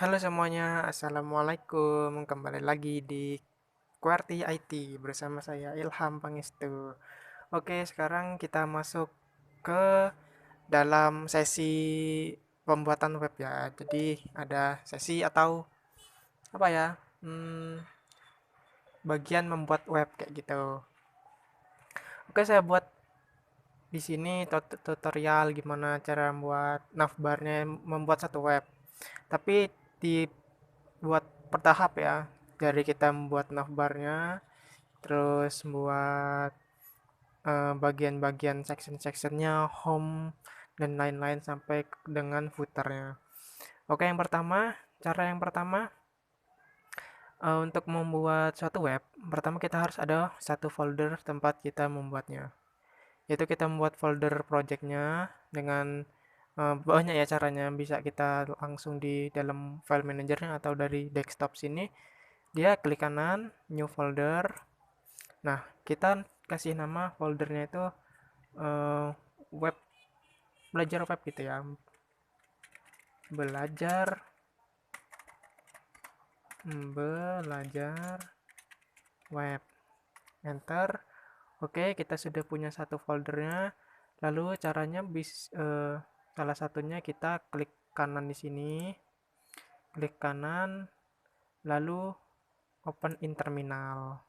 Halo semuanya, Assalamualaikum. Kembali lagi di QWERTY IT bersama saya Ilham Pangestu. Oke, sekarang kita masuk ke dalam sesi pembuatan web ya. Jadi ada sesi atau apa ya? Bagian membuat web kayak gitu. Oke, saya buat di sini tutorial gimana cara membuat navbarnya membuat satu web. Tapi dibuat bertahap ya. Dari kita membuat navbarnya, terus buat bagian-bagian section-sectionnya, home, dan lain-lain sampai dengan footernya. Oke, cara yang pertama untuk membuat suatu web, pertama kita harus ada satu folder tempat kita membuatnya. Yaitu kita membuat folder projectnya dengan banyak ya caranya. Bisa kita langsung di dalam file manajernya atau dari desktop sini. Dia klik kanan, new folder. Nah, kita kasih nama foldernya itu eh, web belajar web gitu ya, belajar belajar web, enter. Oke, kita sudah punya satu foldernya. Lalu caranya salah satunya kita klik kanan di sini, klik kanan, lalu open in terminal.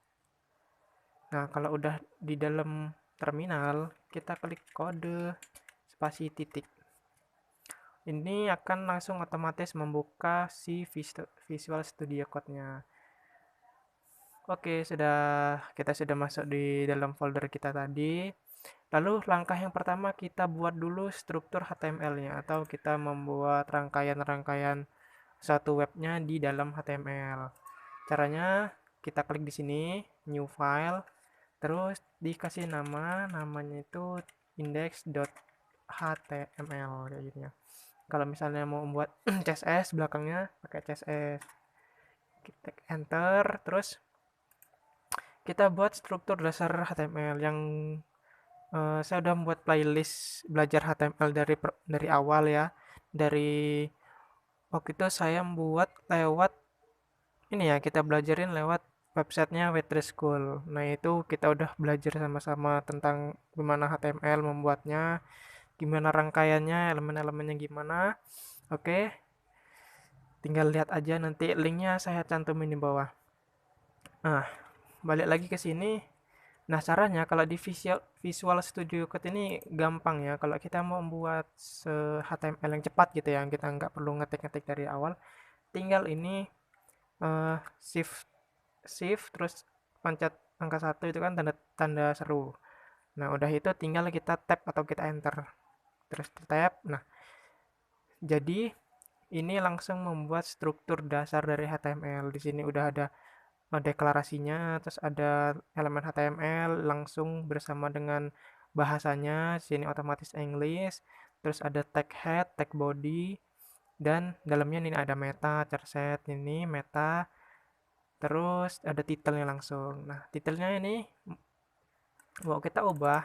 Nah, kalau udah di dalam terminal, kita klik kode spasi titik. Ini akan langsung otomatis membuka si Visual Studio Code-nya. Oke, kita sudah masuk di dalam folder kita tadi. Lalu langkah yang pertama kita buat dulu struktur HTML-nya atau kita membuat rangkaian-rangkaian satu webnya di dalam HTML. Caranya kita klik di sini, new file, terus dikasih namanya itu index.html kayak gitu ya. Kalau misalnya mau membuat CSS belakangnya pakai CSS. Kita enter, terus kita buat struktur dasar HTML yang saya udah membuat playlist belajar HTML dari awal ya. Dari waktu itu saya membuat lewat ini ya, kita belajarin lewat websitenya Waitress School. Nah, itu kita udah belajar sama-sama tentang gimana HTML membuatnya, gimana rangkaiannya, elemen-elemennya gimana. Oke, tinggal lihat aja nanti linknya saya cantumin di bawah. Nah, balik lagi ke sini. Nah, caranya kalau di Visual Studio Code ini gampang ya. Kalau kita mau membuat HTML yang cepat gitu ya, yang kita nggak perlu ngetik-ngetik dari awal, tinggal ini shift shift terus pencet angka satu itu kan tanda tanda seru. Nah, udah itu tinggal kita tab atau kita enter. Terus tab. Nah, jadi ini langsung membuat struktur dasar dari HTML. Di sini udah ada deklarasinya, terus ada elemen HTML langsung bersama dengan bahasanya, sini otomatis English, terus ada tag head, tag body, dan dalamnya ini ada meta, charset, ini meta, terus ada titelnya langsung. Nah, titelnya ini mau kita ubah.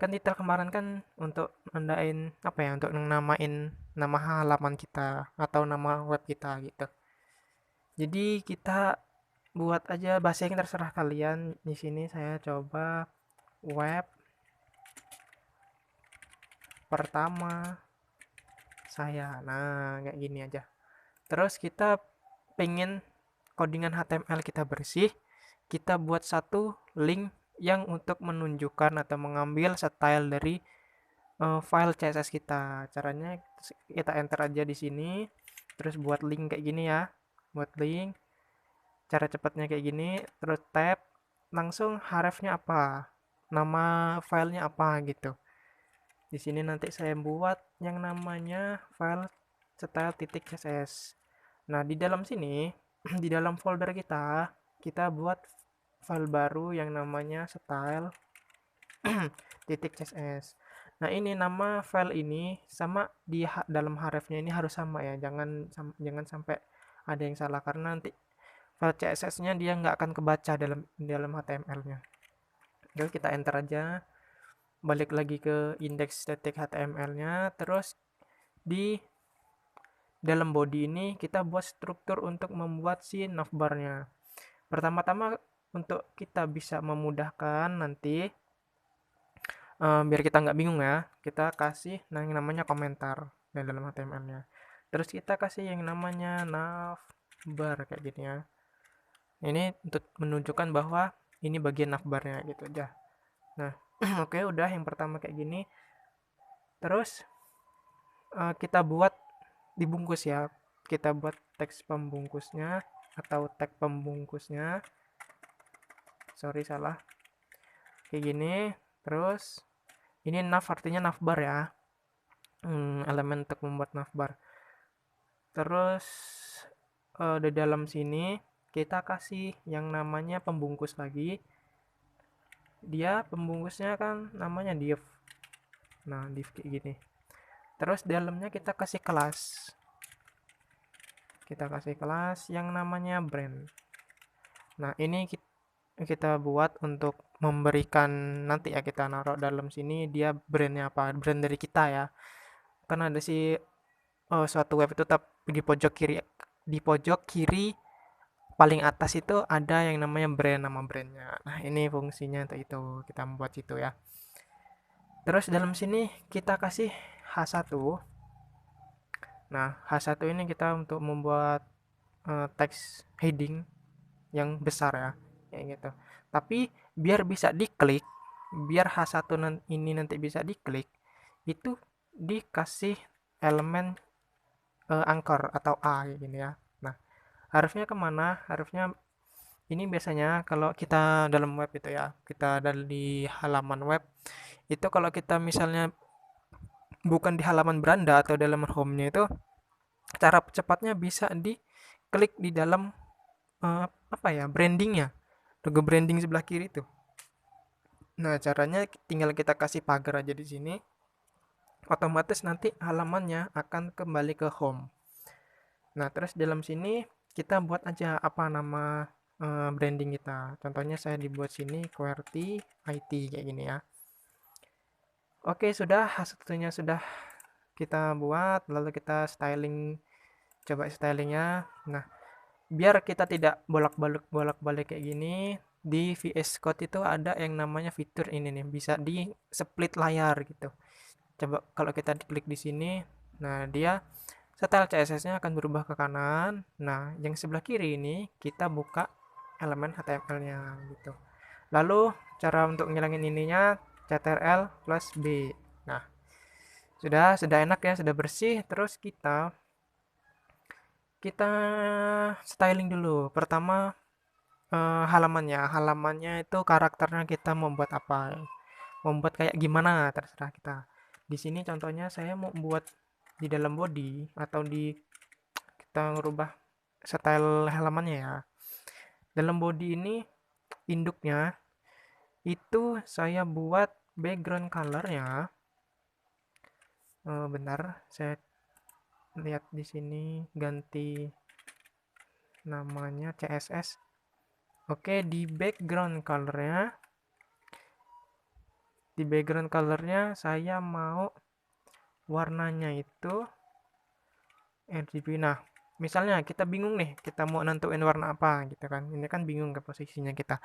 Kan titel kemarin kan untuk nandain apa ya, untuk namain nama halaman kita atau nama web kita gitu. Jadi kita buat aja bahasa yang terserah kalian. Di sini saya coba web pertama saya. Nah, kayak gini aja. Terus kita pengen codingan HTML kita bersih, kita buat satu link yang untuk menunjukkan atau mengambil style dari file CSS kita. Caranya kita enter aja di sini, terus buat link kayak gini ya. Buat link, cara cepatnya kayak gini, terus tab, langsung hrefnya apa, nama filenya apa gitu. Di sini nanti saya buat yang namanya file style.css. Nah, di dalam sini, di dalam folder kita, kita buat file baru yang namanya style.css. Nah, ini nama file ini sama di dalam hrefnya ini harus sama ya. Jangan sampai ada yang salah karena nanti file CSS-nya dia nggak akan kebaca dalam HTML-nya. Jadi kita enter aja, balik lagi ke index.html-nya, terus di dalam body ini kita buat struktur untuk membuat si navbarnya. Pertama-tama untuk kita bisa memudahkan nanti, biar kita nggak bingung ya, kita kasih yang namanya komentar di dalam HTML-nya. Terus kita kasih yang namanya navbar kayak gini ya. Ini untuk menunjukkan bahwa ini bagian navbarnya gitu aja. Nah, oke udah yang pertama kayak gini. Terus kita buat dibungkus ya. Kita buat teks pembungkusnya atau tag pembungkusnya. Sorry salah. Kayak gini. Terus ini nav artinya navbar ya. Elemen untuk membuat navbar. Terus di dalam sini kita kasih yang namanya pembungkus lagi. Dia pembungkusnya kan namanya div. Nah, div kayak gini. Terus dalamnya kita kasih kelas. Kita kasih kelas yang namanya brand. Nah, ini kita buat untuk memberikan nanti ya, kita naruh dalam sini dia brandnya apa, brand dari kita ya. Kan ada si suatu web itu di pojok kiri paling atas itu ada yang namanya brand, nama brandnya. Nah, ini fungsinya untuk itu, kita membuat situ ya. Terus dalam sini kita kasih H1. Nah, H1 ini kita untuk membuat teks heading yang besar ya, kayak gitu. Tapi biar bisa diklik, biar H1 ini nanti bisa diklik, itu dikasih elemen anchor atau A kayak gini ya. Nah, harusnya kemana? Harusnya ini biasanya kalau kita dalam web itu ya, kita di halaman web, itu kalau kita misalnya bukan di halaman beranda atau dalam home-nya itu, cara cepatnya bisa diklik di dalam apa ya, brandingnya, logo branding sebelah kiri itu. Nah, caranya tinggal kita kasih pagar aja di sini, otomatis nanti halamannya akan kembali ke home. Nah, terus dalam sini kita buat aja apa nama branding kita. Contohnya saya dibuat sini QWERTY IT kayak gini ya. Oke, sudah hasilnya sudah kita buat, lalu kita styling, coba stylingnya. Nah, biar kita tidak bolak-balik kayak gini, di VS Code itu ada yang namanya fitur ini nih, bisa di split layar gitu. Coba kalau kita klik di sini, nah dia style CSS-nya akan berubah ke kanan. Nah, yang sebelah kiri ini kita buka elemen HTML-nya gitu. Lalu cara untuk ngilangin ininya CTRL plus B. Nah, sudah enak ya, sudah bersih. Terus kita kita styling dulu. Pertama halamannya itu karakternya kita mau buat apa, mau buat kayak gimana terserah kita. Di sini contohnya saya mau buat di dalam body atau di kita ngerubah style halamannya ya. Dalam body ini induknya itu saya buat background colornya. Bentar, saya lihat di sini ganti namanya CSS. Oke, di background colornya saya mau warnanya itu RGB. Nah, misalnya kita bingung nih, kita mau nentuin warna apa gitu kan. Ini kan bingung ke posisinya kita.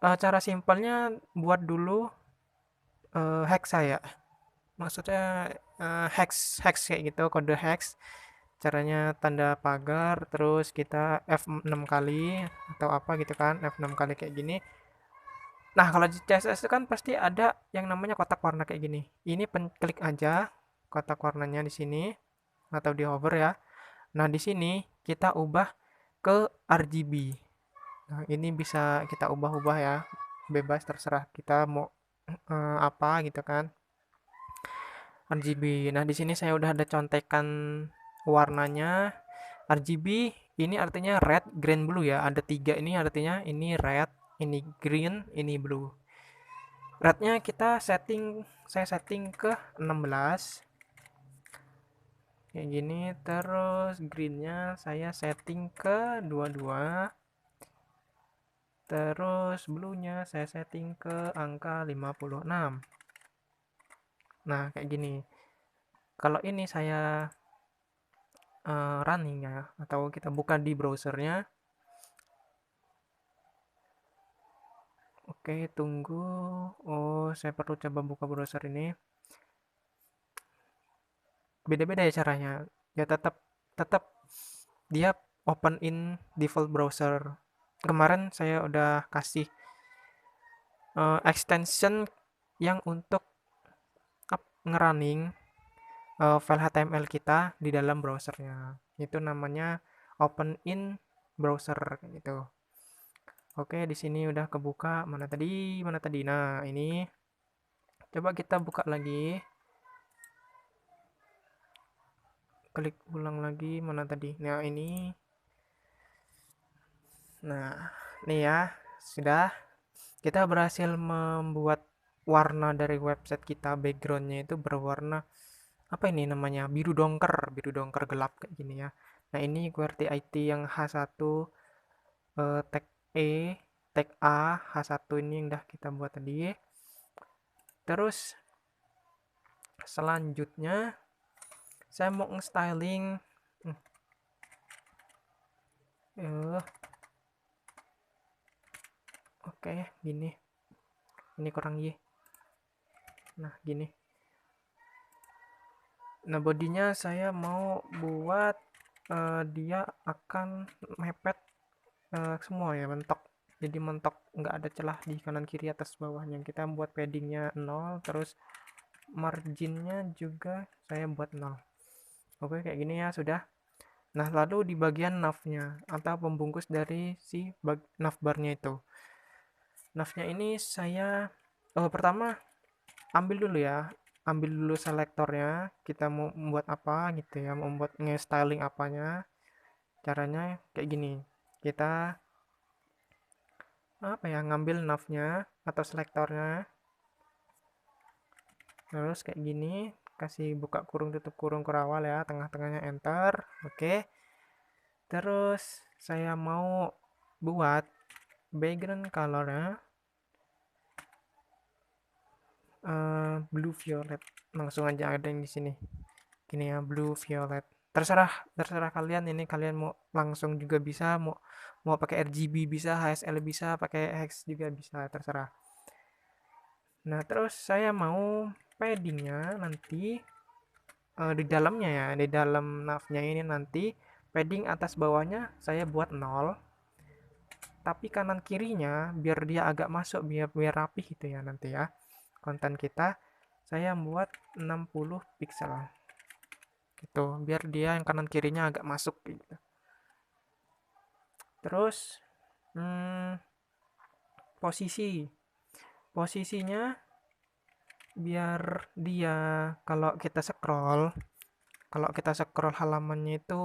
Cara simpelnya buat dulu hex saya. Maksudnya hex hex kayak gitu, kode hex. Caranya tanda pagar, terus kita F6 kali atau apa gitu kan, F6 kali kayak gini. Nah, kalau di CSS itu kan pasti ada yang namanya kotak warna kayak gini. Ini klik aja kotak warnanya di sini atau di hover ya. Nah, di sini kita ubah ke RGB. Nah, ini bisa kita ubah-ubah ya. Bebas terserah kita mau apa gitu kan. RGB. Nah, di sini saya udah ada contekan warnanya. RGB ini artinya red, green, blue ya. Ada tiga ini artinya ini red, ini green, ini blue. Rednya saya setting ke 16 kayak gini. Terus greennya saya setting ke 22. Terus blue-nya saya setting ke angka 56. Nah, kayak gini. Kalau ini saya running ya, atau kita buka di browsernya. Oke, tunggu. Oh, saya perlu coba buka browser ini. Beda-beda ya caranya. Ya tetap tetap dia open in default browser. Kemarin saya udah kasih extension yang untuk ngerunning file HTML kita di dalam browsernya. Itu namanya open in browser gitu. Oke, di sini udah kebuka. Mana tadi? Mana tadi? Nah, ini coba kita buka lagi. Klik ulang lagi. Mana tadi? Nah, ini. Nah, ini ya. Sudah. Kita berhasil membuat warna dari website kita, backgroundnya itu berwarna apa ini namanya, biru dongker gelap kayak gini ya. Nah ini QWERTY IT yang H1 tag E, tag A, H1 ini yang udah kita buat tadi. Terus selanjutnya saya mau nge-styling oke gini, ini kurang y, nah gini. Nah bodinya saya mau buat dia akan mepet semua ya, mentok, jadi mentok, nggak ada celah di kanan kiri atas bawahnya. Kita buat paddingnya 0, terus marginnya juga saya buat 0. Oke kayak gini ya sudah. Nah lalu di bagian navnya atau pembungkus dari si navbarnya itu, navnya ini saya pertama ambil dulu ya, ambil dulu selektornya, kita mau membuat apa gitu ya, mau membuat nge-styling apanya. Caranya kayak gini, kita apa ya, ngambil navnya atau selektornya, terus kayak gini, kasih buka kurung tutup kurung kurawal ya, tengah-tengahnya enter. Oke, terus saya mau buat background colornya blue violet, langsung aja ada yang di sini gini ya, blue violet. Terserah kalian, ini kalian mau langsung juga bisa, mau mau pakai RGB bisa, HSL bisa, pakai hex juga bisa, terserah. Nah terus saya mau paddingnya nanti di dalamnya ya, di dalam navnya ini nanti padding atas bawahnya saya buat 0, tapi kanan kirinya biar dia agak masuk, biar biar rapih gitu ya nanti ya konten kita, saya buat 60 pixel gitu, biar dia yang kanan kirinya agak masuk gitu. Terus hmm, posisinya biar dia, kalau kita scroll kalau kita scroll halamannya itu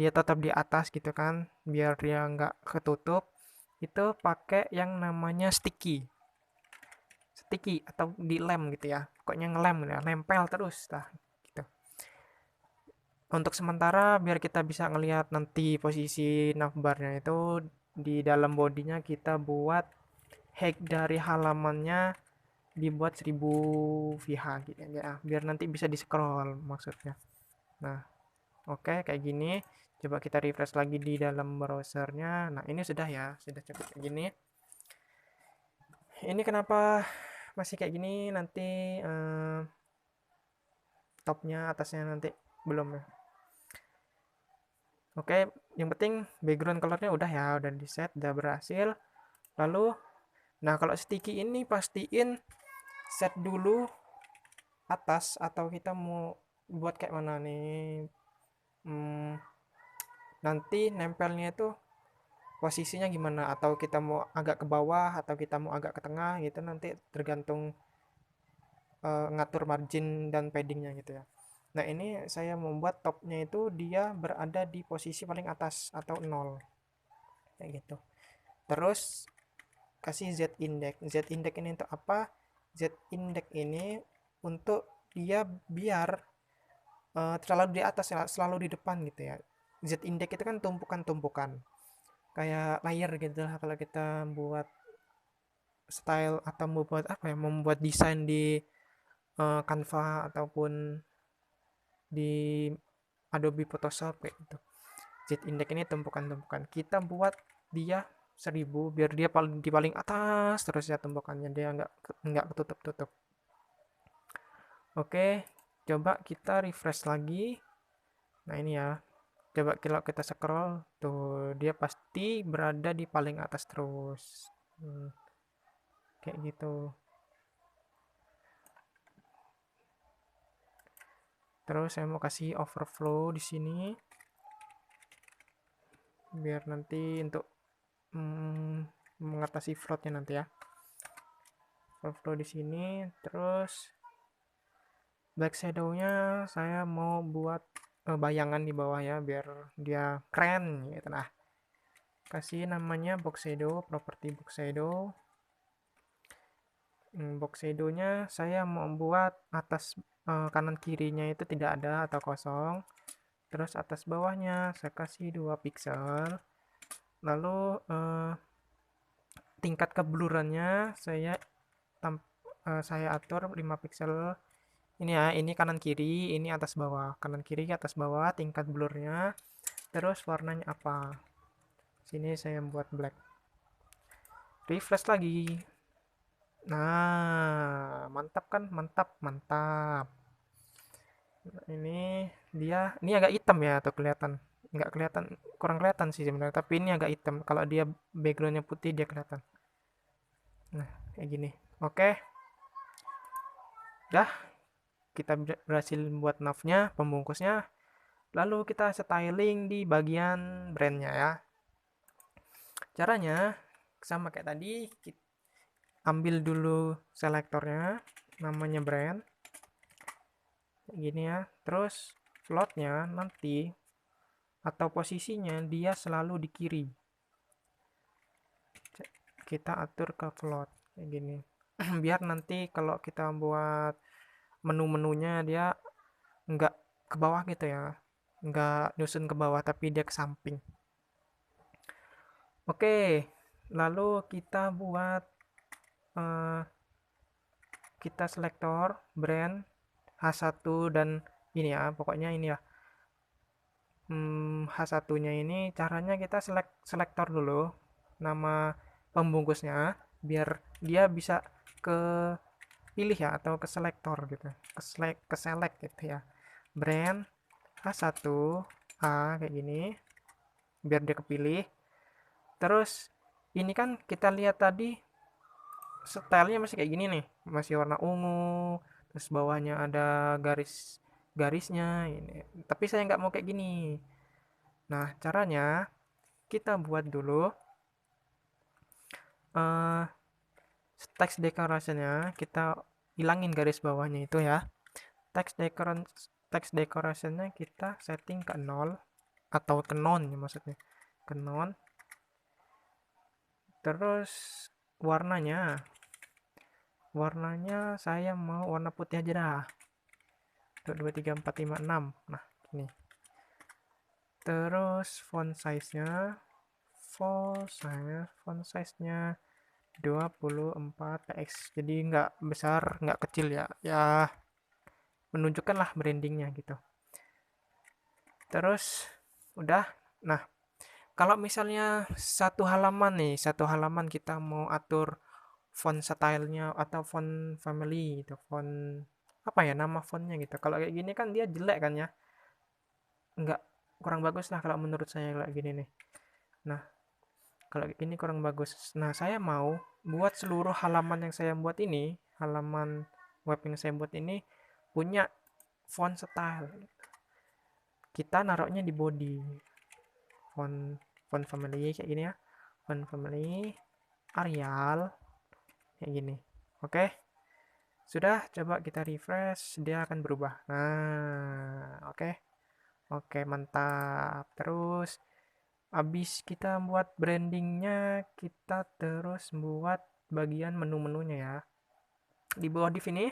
dia tetap di atas gitu kan, biar dia nggak ketutup, itu pakai yang namanya sticky atau dilem gitu ya, pokoknya ngelem ya, nempel terus lah gitu. Untuk sementara biar kita bisa ngelihat nanti posisi navbarnya itu, di dalam bodinya kita buat height dari halamannya dibuat 1000 VH gitu ya, biar nanti bisa di scroll maksudnya. Nah oke kayak gini, coba kita refresh lagi di dalam browsernya. Nah ini sudah ya, sudah cukup kayak gini. Ini kenapa masih kayak gini, nanti topnya atasnya nanti belum ya. Oke, yang penting background colornya udah ya, udah di set, udah berhasil. Lalu nah kalau sticky ini pastiin set dulu atas, atau kita mau buat kayak mana nih, hmm, nanti nempelnya itu posisinya gimana, atau kita mau agak ke bawah atau kita mau agak ke tengah gitu, nanti tergantung ngatur margin dan paddingnya gitu ya. Nah ini saya membuat topnya itu dia berada di posisi paling atas atau 0 kayak gitu. Terus kasih z index. Z index ini untuk apa? Z index ini untuk dia biar selalu di atas ya, selalu di depan gitu ya. Z index itu kan tumpukan-tumpukan kayak layer gitu lah, kalau kita buat style atau membuat apa ya, membuat desain di Canva ataupun di Adobe Photoshop kayak gitu. Z index ini tumpukan-tumpukan. Kita buat dia 1000 biar dia di paling atas terus ya tumpukannya, dia nggak ketutup-tutup. Oke, coba kita refresh lagi. Nah ini ya, coba kalau kita scroll tuh dia pasti berada di paling atas terus. Kayak gitu. Terus saya mau kasih overflow di sini biar nanti untuk mengatasi floatnya nanti ya. Overflow di sini, terus black shadow-nya saya mau buat bayangan di bawah ya biar dia keren gitu. Nah, kasih namanya box shadow, properti box shadow. Box shadow-nya saya mau buat atas kanan kirinya itu tidak ada atau kosong. Terus atas bawahnya saya kasih 2 pixel. Lalu tingkat keblurannya saya atur 5 pixel. Ini ya, ini kanan kiri, ini atas bawah, kanan kiri atas bawah, tingkat blurnya. Terus warnanya apa? Sini saya buat black. Refresh lagi. Nah, mantap kan? Mantap, mantap. Ini agak hitam ya, atau kelihatan? Nggak kelihatan, kurang kelihatan sih sebenarnya. Tapi ini agak hitam. Kalau dia backgroundnya putih, dia kelihatan. Nah, kayak gini. Oke. Dah, kita berhasil buat navnya, pembungkusnya. Lalu kita styling di bagian brandnya ya. Caranya sama kayak tadi, kita ambil dulu selektornya, namanya brand. Kayak gini ya. Terus floatnya nanti atau posisinya dia selalu di kiri. Kita atur ke float kayak gini. Biar nanti kalau kita buat menu-menunya dia nggak ke bawah gitu ya, nggak nyusun ke bawah tapi dia ke samping. Oke, lalu kita buat kita selektor brand H1 dan ini ya, pokoknya ini ya. H1-nya ini caranya kita selektor dulu nama pembungkusnya biar dia bisa ke pilih ya atau ke selektor gitu. Ke select gitu ya. Brand H1 A kayak gini biar dia kepilih. Terus ini kan kita lihat tadi stylenya masih kayak gini nih, masih warna ungu, terus bawahnya ada garisnya ini. Tapi saya nggak mau kayak gini. Nah, caranya kita buat dulu uh, text decoration-nya, kita hilangin garis bawahnya itu ya. Text decoration-nya kita setting ke 0 atau ke non ya maksudnya. Ke non. Terus warnanya saya mau warna putih aja dah. 1 2 3 4 5 6. Nah, ini. Terus font size-nya 24 px. Jadi nggak besar, nggak kecil ya. Ya menunjukkan lah brandingnya gitu. Terus udah. Nah, kalau misalnya satu halaman kita mau atur font stylenya atau font family gitu, font apa ya nama fontnya gitu. Kalau kayak gini kan dia jelek kan ya, nggak kurang bagus lah kalau menurut saya kayak gini nih. Nah, kalau kayak gini kurang bagus. Nah, saya mau buat seluruh halaman yang saya buat ini, halaman web yang saya buat ini punya font style. Kita naruhnya di body font family kayak gini ya, font family Arial kayak gini. Oke, sudah, coba kita refresh, dia akan berubah. Nah, oke, mantap. Terus habis kita buat brandingnya, kita terus buat bagian menu-menunya ya. Di bawah div ini,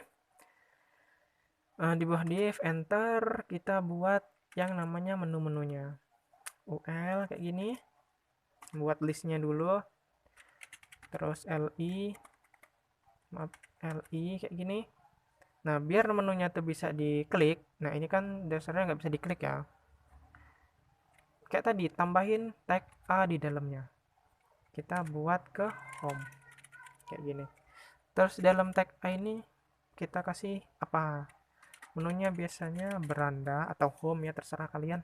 di bawah div enter, kita buat yang namanya menu-menunya. UL kayak gini, buat listnya dulu. Terus li kayak gini. Nah, biar menunya tuh bisa diklik. Nah, ini kan dasarnya nggak bisa diklik ya. kayak tadi tambahin tag A di dalamnya, kita buat ke home kayak gini. Terus dalam tag A ini kita kasih apa, menunya biasanya beranda atau home ya, terserah kalian.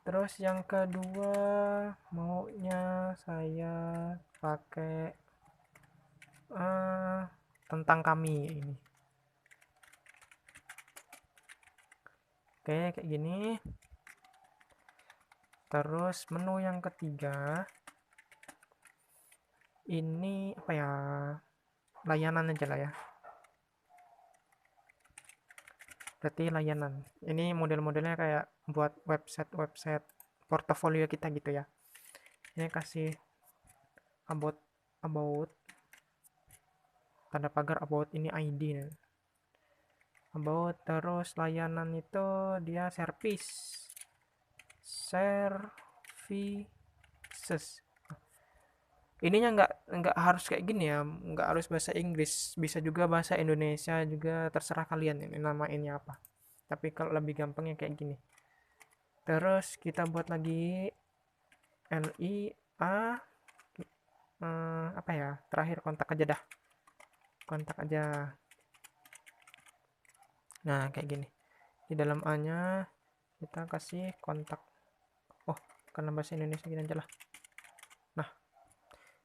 Terus yang kedua maunya saya pakai tentang kami ini. Oke, kayak gini. Terus menu yang ketiga ini apa ya, layanan aja lah ya, berarti layanan ini model-modelnya kayak buat website portofolio kita gitu ya. Ini kasih about tanda pagar about, ini ID nih. About, terus layanan itu dia services. Ininya nggak harus kayak gini ya, nggak harus bahasa Inggris, bisa juga bahasa Indonesia juga, terserah kalian ini namainnya apa, tapi kalau lebih gampangnya kayak gini. Terus kita buat lagi LIA apa ya, terakhir kontak aja dah, kontak aja. Nah kayak gini, di dalam A nya kita kasih kontak, oh karena bahasa Indonesia gini aja lah.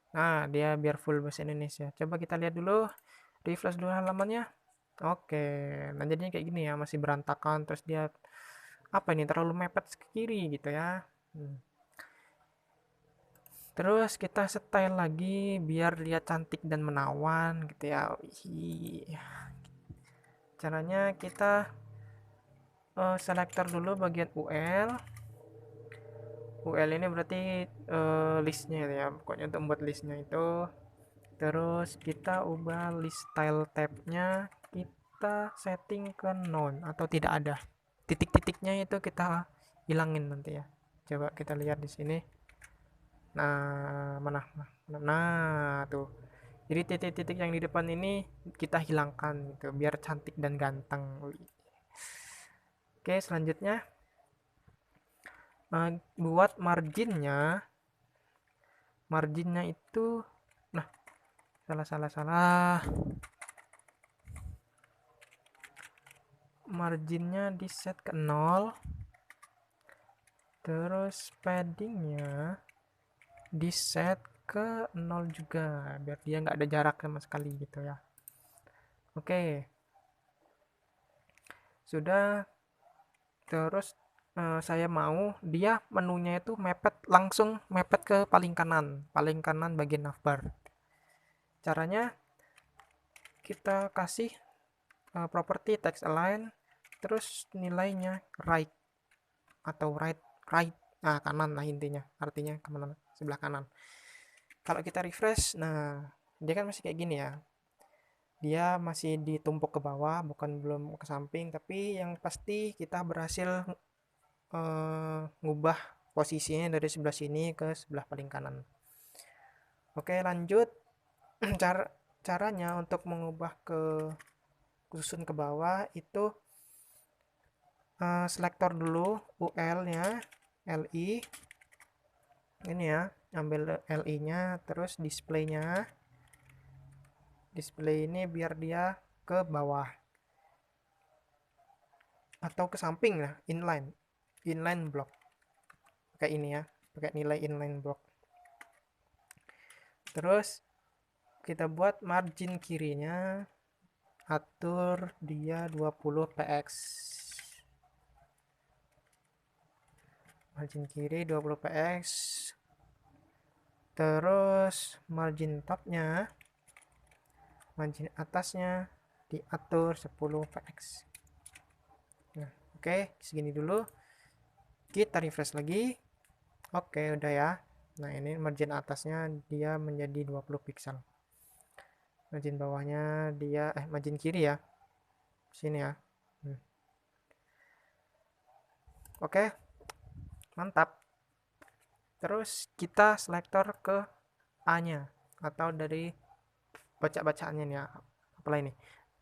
Nah, dia biar full bahasa Indonesia. Coba kita lihat dulu, refresh dulu halamannya. Oke, nah jadinya kayak gini ya, masih berantakan. Terus dia apa ini, terlalu mepet ke kiri gitu ya. Terus kita style lagi biar lihat cantik dan menawan gitu ya. Caranya kita selektor dulu bagian UL. UL ini berarti listnya ya, pokoknya untuk membuat listnya itu. Terus kita ubah list style tabnya, kita setting ke none atau tidak ada, titik-titiknya itu kita hilangin nanti ya. Coba kita lihat di sini. Nah, mana, nah tuh, jadi titik-titik yang di depan ini kita hilangkan gitu biar cantik dan ganteng. Oke, selanjutnya buat marginnya itu, nah, salah, marginnya di set ke 0, terus paddingnya di set ke 0 juga biar dia nggak ada jarak sama sekali gitu ya. Oke, sudah. Terus saya mau dia menunya itu langsung mepet ke paling kanan bagian navbar. Caranya kita kasih property text align, terus nilainya right atau right, nah kanan lah intinya, artinya kemana, sebelah kanan. Kalau kita refresh, nah dia kan masih kayak gini ya, dia masih ditumpuk ke bawah, belum ke samping, tapi yang pasti kita berhasil ngubah posisinya dari sebelah sini ke sebelah paling kanan. Oke, lanjut. Caranya untuk mengubah ke susun ke bawah itu selektor dulu UL-nya, LI. Ini ya, ambil LI-nya, terus display-nya. Display ini biar dia ke bawah atau ke samping lah, inline block. Pakai ini ya, pakai nilai inline block. Terus kita buat margin kirinya, atur dia 20 px, margin kiri 20 px. Terus margin topnya, margin atasnya diatur 10 px. Nah, oke, segini dulu. Kita refresh lagi. Oke, udah ya. Nah, ini margin atasnya dia menjadi 20 pixel. Margin bawahnya dia margin kiri ya. Sini ya. Oke. Mantap. Terus kita selektor ke A-nya atau dari baca-bacaannya nih ya. Apalah ini?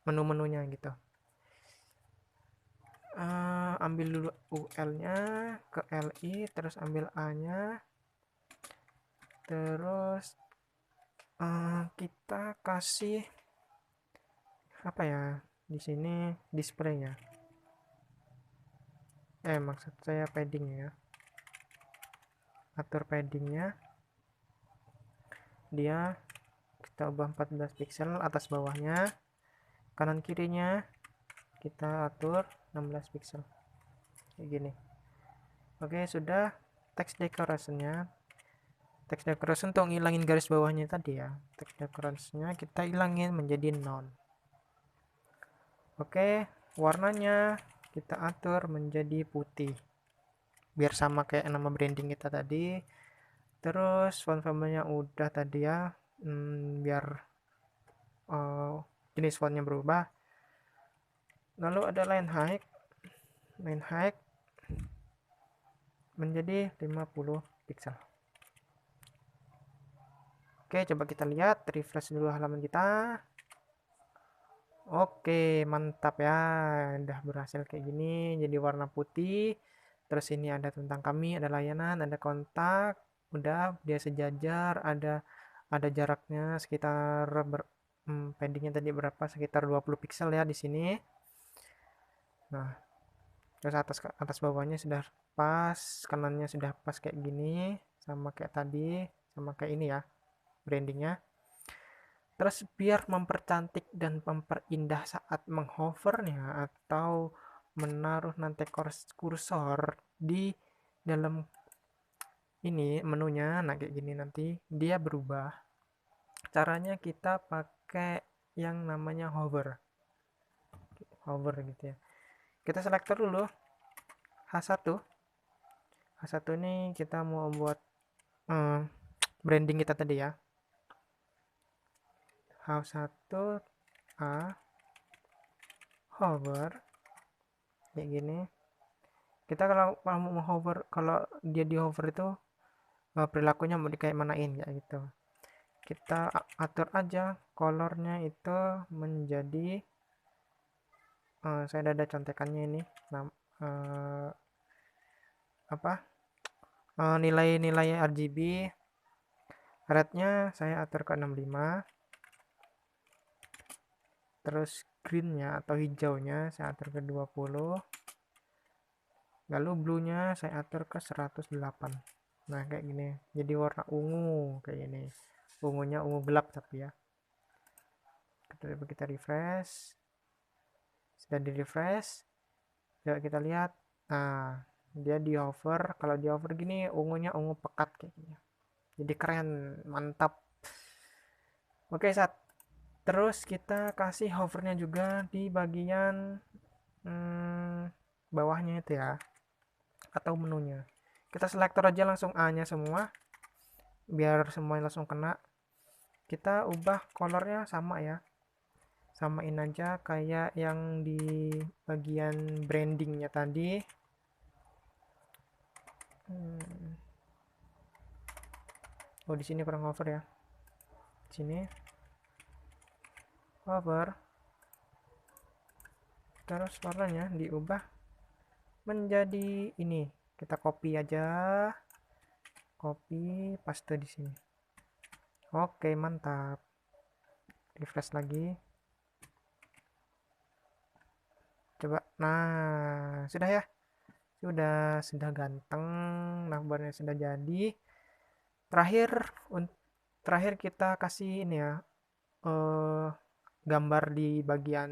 Menu-menunya gitu. ambil dulu UL nya ke LI, terus ambil A nya, terus kita kasih apa ya, di sini displaynya, maksud saya padding ya, atur paddingnya, dia kita ubah 14 pixel atas bawahnya, kanan kirinya kita atur 16 pixel kayak gini. Oke, sudah. Text decorationnya, text decoration untuk ngilangin garis bawahnya tadi ya, text decorationnya kita hilangin menjadi none. Oke, warnanya kita atur menjadi putih biar sama kayak nama branding kita tadi. Terus font family-nya udah tadi ya, biar jenis fontnya berubah. Lalu ada line height menjadi 50 pixel. Oke, coba kita lihat, refresh dulu halaman kita. Oke, mantap ya, udah berhasil kayak gini, jadi warna putih. Terus ini ada tentang kami, ada layanan, ada kontak, udah dia sejajar, ada jaraknya sekitar paddingnya tadi berapa, sekitar 20 pixel ya di sini. Nah, terus atas bawahnya sudah pas, kanannya sudah pas kayak gini, sama kayak tadi, sama kayak ini ya brandingnya. Terus biar mempercantik dan memperindah saat menghovernya atau menaruh nanti kursor di dalam ini menunya, nah kayak gini nanti dia berubah. Caranya kita pakai yang namanya hover gitu ya. Kita selektor dulu H1 ini kita mau buat branding kita tadi ya, H1 A hover kayak gini. Kita kalau mau hover, kalau dia di hover itu perilakunya mau kayak manain ya gitu. Kita atur aja colornya itu menjadi saya ada contekannya ini, nilai-nilai RGB. Rednya saya atur ke 65, terus greennya atau hijaunya saya atur ke 20, lalu blue nya saya atur ke 108. Nah kayak gini, jadi warna ungu kayak gini, ungunya ungu gelap tapi ya. Kita refresh, sudah di refresh, coba kita lihat, nah dia di hover, kalau di hover gini ungunya ungu pekat kayak gini, jadi keren, mantap. Oke, terus kita kasih hovernya juga di bagian bawahnya itu ya, atau menunya. Kita selektor aja langsung A nya semua biar semuanya langsung kena. Kita ubah colornya sama ya, samain aja kayak yang di bagian brandingnya tadi. Oh, di sini kurang hover ya, di sini hover, terus warnanya diubah menjadi ini. Kita copy aja, copy paste di sini. Oke, mantap. Refresh lagi, coba. Nah, sudah ya, sudah ganteng, gambarnya sudah jadi. Terakhir kita kasih ini ya, gambar di bagian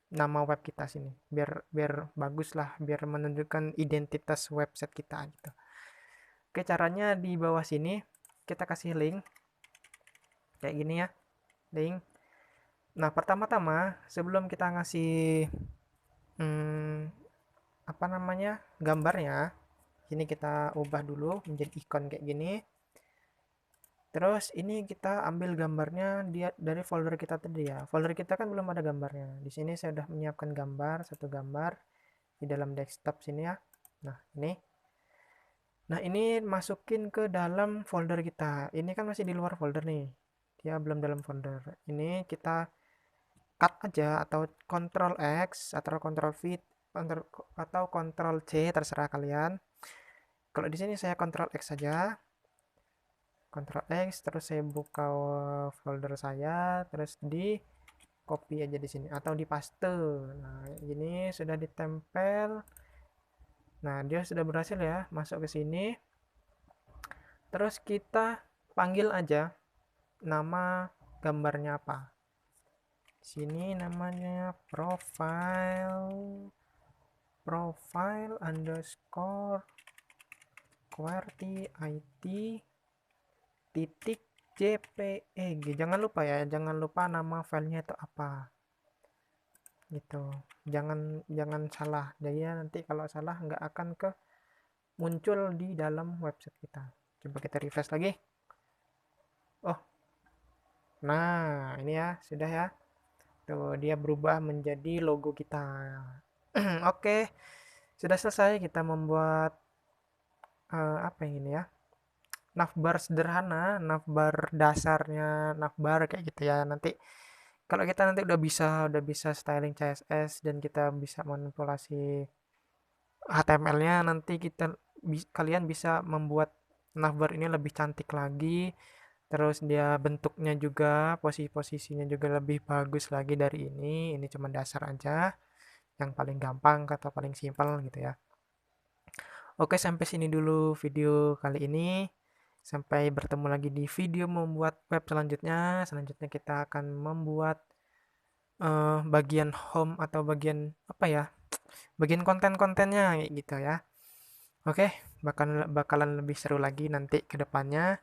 nama web kita sini, biar bagus lah, biar menunjukkan identitas website kita gitu. Oke, caranya di bawah sini kita kasih link kayak gini ya, link. Nah, pertama-tama sebelum kita ngasih apa namanya gambarnya, sini kita ubah dulu menjadi ikon kayak gini. Terus ini kita ambil gambarnya dari folder kita tadi ya. Folder kita kan belum ada gambarnya. Di sini saya sudah menyiapkan satu gambar di dalam desktop sini ya. Nah, ini. Nah, ini masukin ke dalam folder kita. Ini kan masih di luar folder nih. Dia belum dalam folder. Ini kita cut aja atau Ctrl X atau Ctrl V atau Ctrl C, terserah kalian. Kalau di sini saya Ctrl X saja. Ctrl X, terus saya buka folder saya, terus di copy aja di sini atau di paste. Nah, ini sudah ditempel. Nah, dia sudah berhasil ya masuk ke sini. Terus kita panggil aja nama gambarnya apa. Sini namanya profile underscore QWERTY IT titik JPEG. Jangan lupa ya, jangan lupa nama filenya itu apa gitu. Jangan salah, jadi nanti kalau salah nggak akan muncul di dalam website kita. Coba kita refresh lagi. Oh, nah ini ya, sudah ya. Tuh, dia berubah menjadi logo kita. Oke, sudah selesai kita membuat apa ini ya, navbar sederhana, navbar dasarnya, navbar kayak gitu ya. Nanti kalau kita nanti udah bisa styling CSS dan kita bisa manipulasi HTML-nya, nanti kalian bisa membuat navbar ini lebih cantik lagi. Terus dia bentuknya juga, posisinya juga lebih bagus lagi dari ini. Ini cuma dasar aja, yang paling gampang atau paling simpel gitu ya. Oke, sampai sini dulu video kali ini. Sampai bertemu lagi di video membuat web selanjutnya. Selanjutnya kita akan membuat bagian home atau bagian apa ya? Bagian konten-kontennya kayak gitu ya. Oke, bakalan lebih seru lagi nanti ke depannya.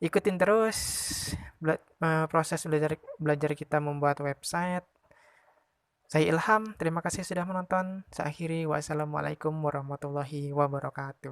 Ikutin terus proses belajar belajar kita membuat website. Saya Ilham, terima kasih sudah menonton. Saya akhiri, wassalamualaikum warahmatullahi wabarakatuh.